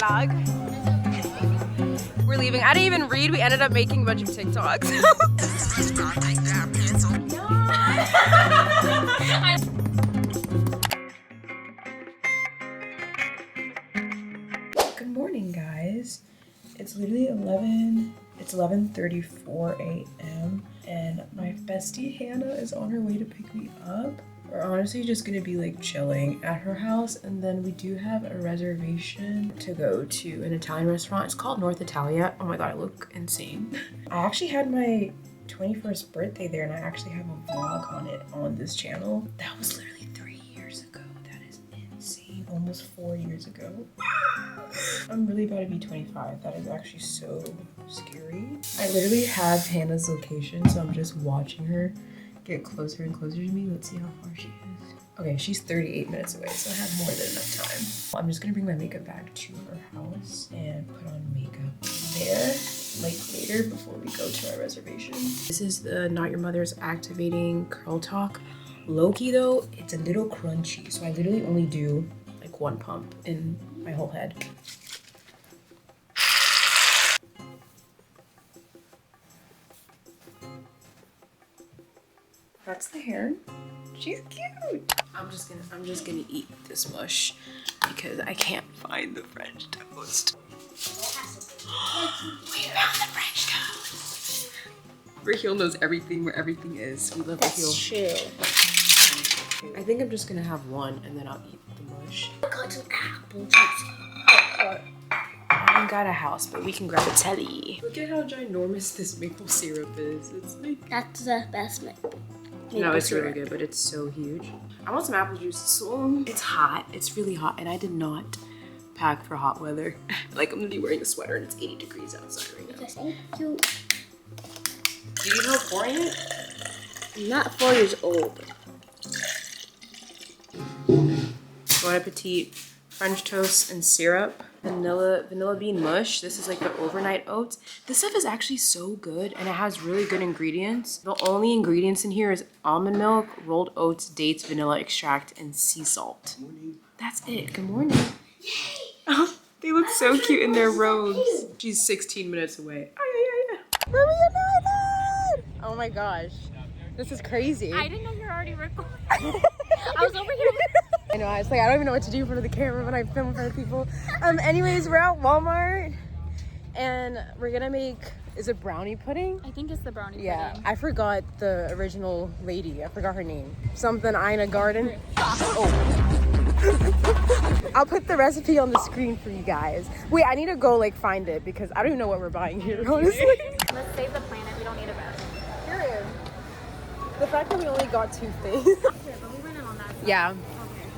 vlog. We're leaving. I didn't even read. We ended up making a bunch of TikToks. Good morning, guys. It's literally 11:34 a.m. and my bestie Hannah is on her way to pick me up. We're honestly just gonna be like chilling at her house, and then we do have a reservation to go to an Italian restaurant. It's called North Italia. Oh my god, I look insane. I actually had my 21st birthday there, and I actually have a vlog on it on this channel. That was literally 3 years ago. That is insane. Almost 4 years ago. I'm really about to be 25. That is actually so scary. I literally have Hannah's location, so I'm just watching her get closer and closer to me. Let's see how far she is. Okay, she's 38 minutes away, so I have more than enough time. I'm just gonna bring my makeup bag to her house and put on makeup there, like later before we go to our reservation. This is the Not Your Mother's Activating Curl Talk. Low-key though, it's a little crunchy, so I literally only do like one pump in my whole head. That's the hair. She's cute. I'm just gonna eat this mush because I can't find the French toast. We found the French toast. Raheel knows everything where everything is. We love Raheel. That's true. I think I'm just gonna have one and then I'll eat the mush. I got some apple juice. I ain't got a house, but we can grab a telly. Look at how ginormous this maple syrup is. It's like... That's the best maple No, it's syrup. really good, but it's so huge. I want some apple juice. So it's hot. It's really hot, and I did not pack for hot weather. Like, I'm gonna be wearing a sweater, and it's 80 degrees outside right now. Thank you. Do you need help pouring it? I'm not 4 years old. Bon appetit. French toast and syrup. Vanilla bean mush. This is like the overnight oats. This stuff is actually so good, and it has really good ingredients. The only ingredients in here is almond milk, rolled oats, dates, vanilla extract, and sea salt. That's it. Good morning. Oh, they look so cute in their robes. She's 16 minutes away. We're reunited! Oh my gosh. This is crazy. I didn't know you were already recording. I was over here. I know, I was like, I don't even know what to do in front of the camera when I film in front of people. Anyways, we're at Walmart and we're gonna make, is it brownie pudding? I think it's the brownie Yeah, I forgot the original lady. I forgot her name. Something Ina Garden. Oh. I'll put the recipe on the screen for you guys. Wait, I need to go like find it because I don't even know what we're buying here, honestly. Let's save the planet. We don't need a rest. Period. The fact that we only got 2 things. Here, but we went in on that side. Yeah. Okay,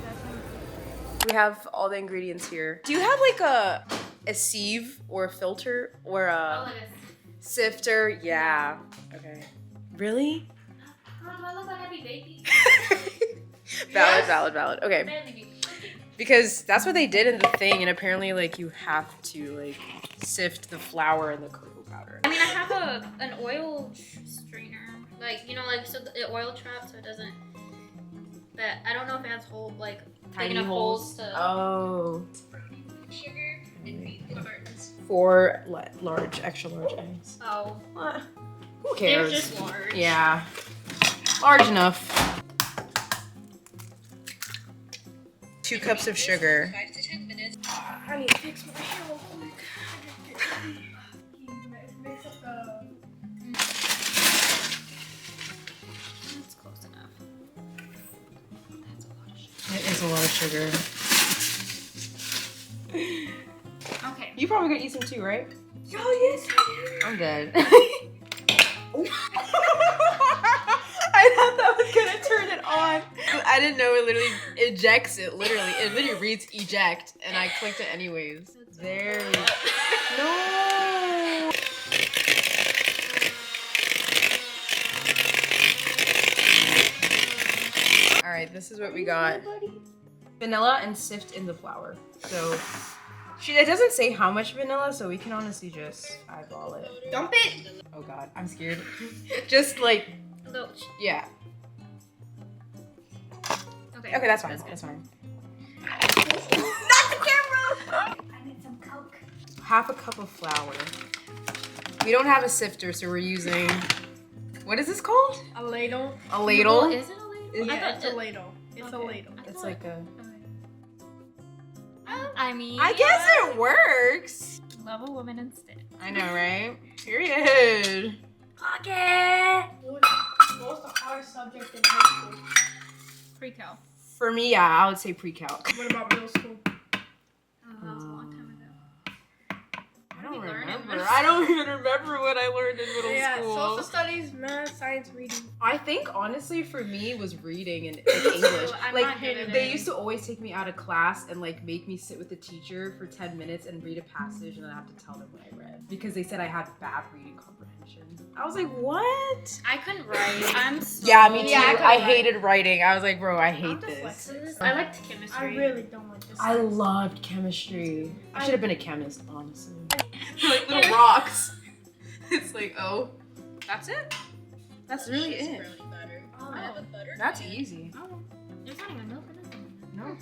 that's We have all the ingredients here. Do you have like a sieve or a filter or a sifter? Yeah. Okay. Really? do I look like I be baby? Valid. Okay. Barely be. Because that's what they did in the thing, and apparently like you have to like sift the flour and the cocoa powder. I mean, I have an oil strainer. Like, you know, like, so the oil trap so it doesn't, but I don't know if it has hole, like, Tiny big enough holes to. Oh. Sugar and beef cartons. 4 extra large eggs. Oh. What? Who They're cares? just large. Yeah. Large enough. 2 cups of sugar. 5 to 10 minutes. I need to fix my hair real quick. That's close enough. That's a lot of sugar. It is a lot of sugar. Okay. You probably gonna eat some too, right? Oh, yes, I'm dead. I thought that was gonna turn it on. I didn't know it literally ejects it. Literally, it literally reads eject, and I clicked it anyways. There we go. No. All right, this is what we got. Vanilla and sift in the flour. So it doesn't say how much vanilla, so we can honestly just eyeball it. Dump it. Oh god, I'm scared. Just like, yeah. Okay. Okay, that's fine. That's fine. Not the camera. I need some color. half a cup of flour. We don't have a sifter, so we're using, what is this called? A ladle. A ladle? Is it a ladle? Yeah, it's a ladle. It's a ladle. It's like a... I mean, I guess it works. love a woman instead. I know, right? Period. Okay. What was the hardest subject in high school? Pre-cal. For me, yeah, I would say pre-calc. What about middle school? Oh, that was a long time ago. I don't we learn in remember. middle I don't even remember what I learned in middle Yeah, school. social studies, math, science, reading. I think honestly for me it was reading and English. I'm Like not good at they it. used to always take me out of class and like make me sit with the teacher for 10 minutes and read a passage and then I have to tell them what I read because they said I had bad reading comprehension. I was like, what? I couldn't write. I'm so Yeah, me too. Yeah, I couldn't I write. hated writing. I was like, bro, I hate I'm this. dyslexic. I liked chemistry. I really don't like this. I loved chemistry. I should have been a chemist, honestly. Like little rocks. It's like, oh, that's it? That's really it. Oh, That's easy. there's not even milk in it. No.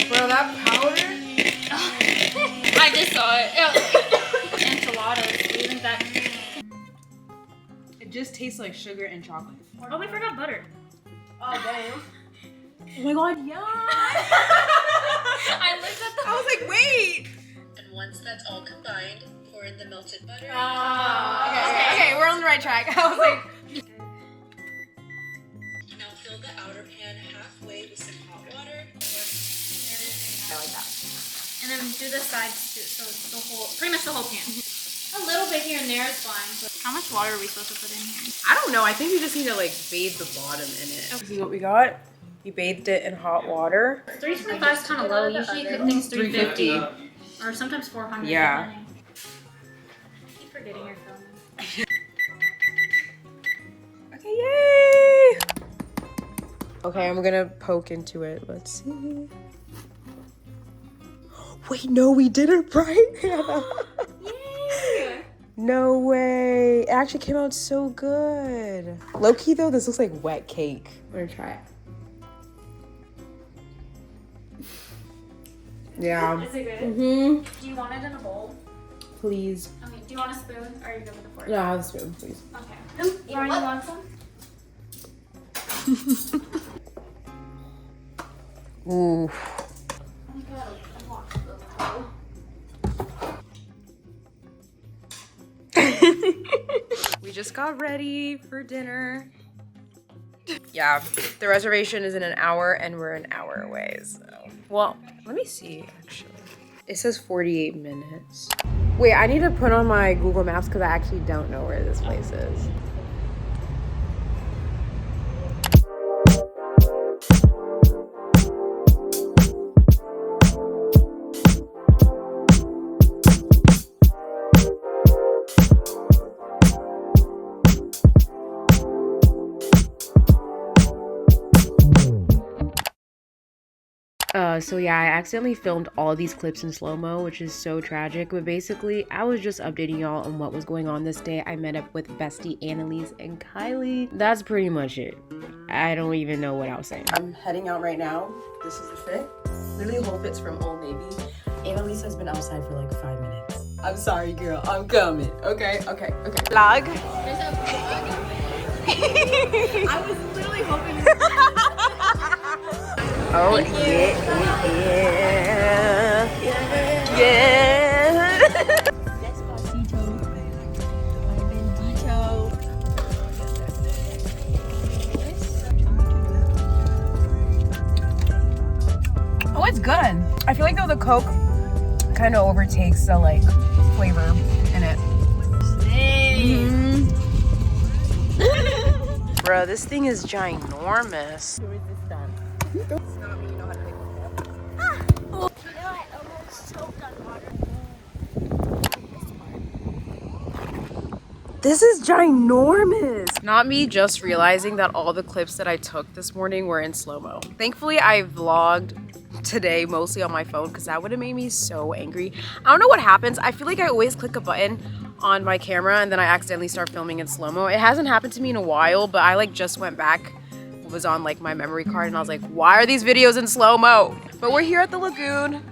Bro, that powder? I just saw it. Enchiladas. Do you think that? It just tastes like sugar and chocolate. Oh, we forgot butter. Oh, damn. Oh my god, yeah! I looked at the. I was like, wait! And once that's all combined, pour in the melted butter. Okay, we're on the right track. I was like, Now fill the outer pan halfway with some hot water. I like that. And then do the sides too, so the whole, pretty much the whole pan. A little bit here and there is fine. But how much water are we supposed to put in here? I don't know. I think we just need to like bathe the bottom in it. This is what we got. We bathed it in hot water. 325 is kind of low. Usually cook things 350 or sometimes 400. Yeah. depending. I keep forgetting you're filming. Okay, yay! Okay, I'm gonna poke into it. Let's see. Wait, no, we did it right. Yay! No way. It actually came out so good. Low key though, this looks like wet cake. I'm gonna try it. Yeah. Is it good? Mm-hmm. Do you want it in a bowl? Please. Okay. Do you want a spoon or are you good with a fork? No, have a spoon, please. Okay. Lauren, you want some? Ooh. Oh my god, I want the We just got ready for dinner. Yeah, the reservation is in an hour and we're an hour away, so. Well, let me see, actually. It says 48 minutes. Wait, I need to put on my Google Maps because I actually don't know where this place is. So yeah, I accidentally filmed all these clips in slow-mo, which is so tragic, but basically I was just updating y'all on what was going on this day. I met up with bestie Annalise and Kylie. That's pretty much it. I don't even know what I was saying. I'm heading out right now. This is the fit. Literally the whole fit's from Old Navy. Annalise has been outside for like 5 minutes. I'm sorry, girl. I'm coming. Okay. Vlog. I was literally hoping. Oh, yeah. Oh, it's good. I feel like though the Coke kind of overtakes the like flavor in it. Bro, this thing is ginormous. This is ginormous. Not me just realizing that all the clips that I took this morning were in slow-mo. Thankfully, I vlogged today mostly on my phone because that would have made me so angry. I don't know what happens. I feel like I always click a button on my camera and then I accidentally start filming in slow-mo. It hasn't happened to me in a while, but I like just went back, was on like my memory card and I was like, why are these videos in slow-mo? But we're here at the lagoon.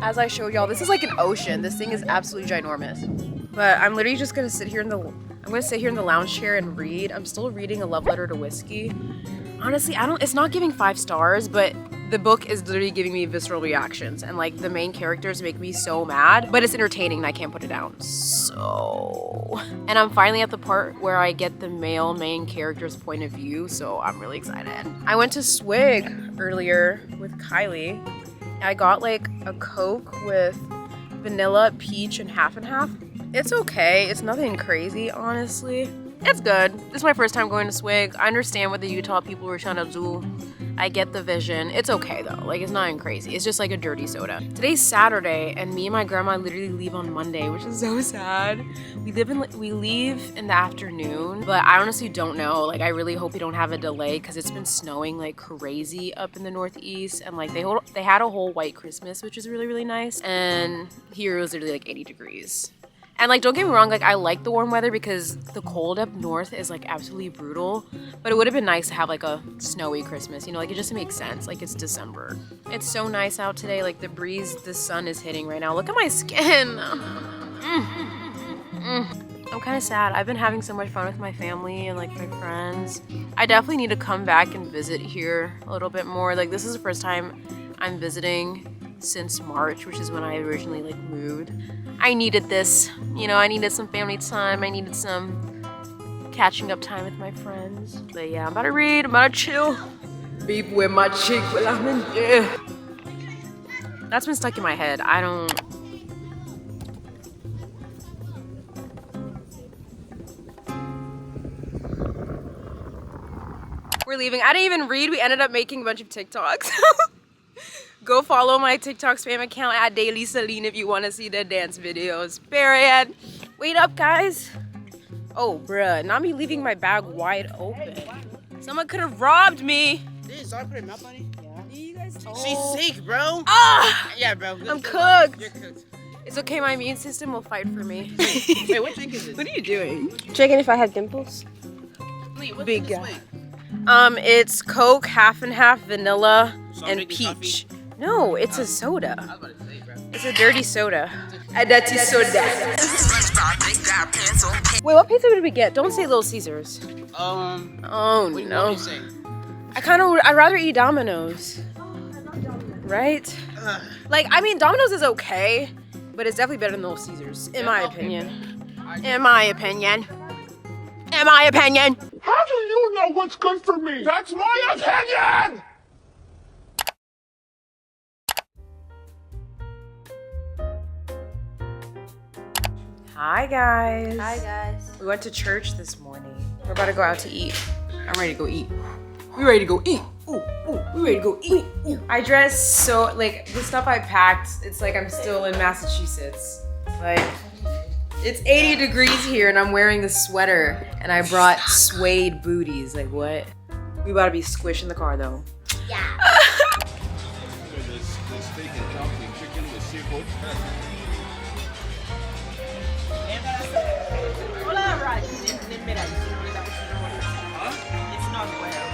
as I showed y'all, this is like an ocean. This thing is absolutely ginormous. But I'm literally just gonna sit here in the lounge chair and read. I'm still reading A Love Letter to Whiskey. Honestly, it's not giving 5 stars, but the book is literally giving me visceral reactions, and like the main characters make me so mad, but it's entertaining and I can't put it down. So, and I'm finally at the part where I get the male main character's point of view, so I'm really excited. I went to Swig earlier with Kylie. I got like a Coke with vanilla, peach, and half. It's okay. It's nothing crazy, honestly. It's good. This is my first time going to Swig. I understand what the Utah people were trying to do. I get the vision. It's okay though. Like, it's nothing crazy. It's just like a dirty soda. Today's Saturday, and me and my grandma literally leave on Monday, which is so sad. We leave in the afternoon, but I honestly don't know. Like, I really hope we don't have a delay because it's been snowing like crazy up in the Northeast, and like they had a whole white Christmas, which is really, really nice. And here it was literally like 80 degrees. And like, don't get me wrong, like I like the warm weather because the cold up north is like absolutely brutal, but it would have been nice to have like a snowy Christmas, you know, like it just makes sense. Like, it's December. It's so nice out today. Like, the breeze, the sun is hitting right now. Look at my skin. I'm kind of sad. I've been having so much fun with my family and like my friends. I definitely need to come back and visit here a little bit more. Like, this is the first time I'm visiting since March, which is when I originally like moved. I needed this, you know, I needed some family time. I needed some catching up time with my friends. But yeah, I'm about to read, I'm about to chill. Beep with my chick while I'm in jail. That's been stuck in my head. We're leaving. I didn't even read. We ended up making a bunch of TikToks. Go follow my TikTok spam account at Daily Celine if you want to see the dance videos. Period. Wait up, guys. Oh, bruh. Not me leaving my bag wide open. Someone could have robbed me. This I put a map on it. Yeah, you guys. She's sick, bro. Ah! Yeah, bro. I'm cooked. You're cooked. It's okay. My immune system will fight for me. Wait, what drink is this? What are you doing? Checking if I had dimples. Wait, what's Big this guy. way? It's Coke, half and half, vanilla, Soft and drink with peach. No, it's a soda. I was about to say, bro. It's a dirty soda. A dirty soda. Wait, what pizza did we get? Don't say Little Caesars. Oh what no. do you say? I'd rather eat Domino's. Right? Like, I mean, Domino's is okay, but it's definitely better than Little Caesars, in my opinion. In my opinion. In my opinion. How do you know what's good for me? That's my opinion! Hi guys. Hi guys. We went to church this morning. We're about to go out to eat. I'm ready to go eat. We ready to go eat. Ooh, we ready to go eat. I dressed so, like, the stuff I packed, it's like I'm still in Massachusetts. Like, it's 80 degrees here and I'm wearing a sweater and I brought suede booties. Like, what? We about to be squished in the car though. Yeah. The steak and chopping chicken with seafood. It's not well.